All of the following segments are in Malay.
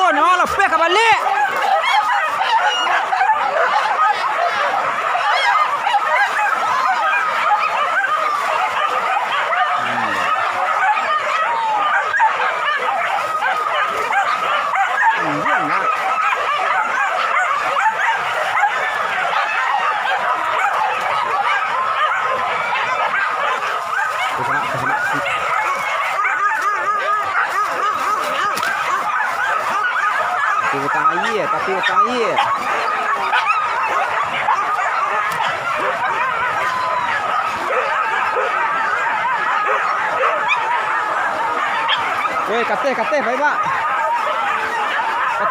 turun. Oh, lepeh ke balik. Tapi hutang air. Weh, kate, baik pak.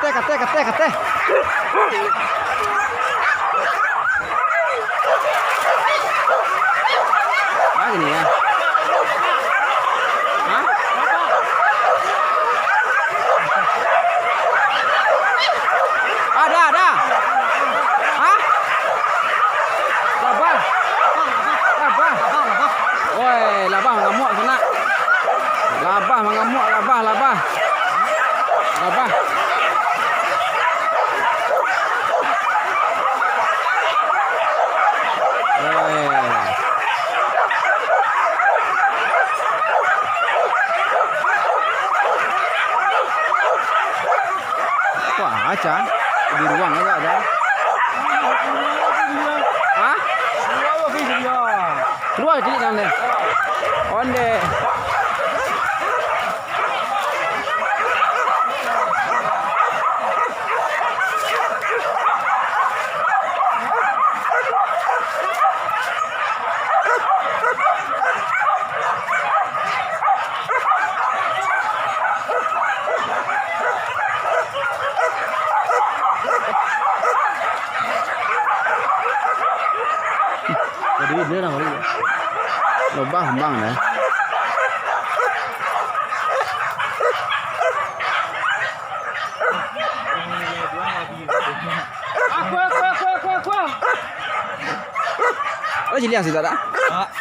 Kate. Ah, gini ya. Hah? Ada. Hah? Labah. Woi, labah mengamuk sana. Labah mengamuk, labah. Wah, acan di ruang ada. Hah? Keluar jadi kan deh. Onde. Jadi dia orang ni. Lobang hambang dah. Aku. Ada jeliang sih tak ada?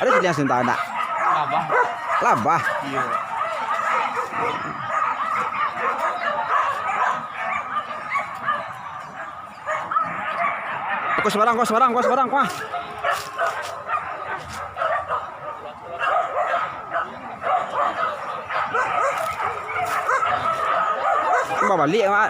Ada jeliang sih tak ada? Labah. Iya. Kau sebarang kuah. Bawa balik mak.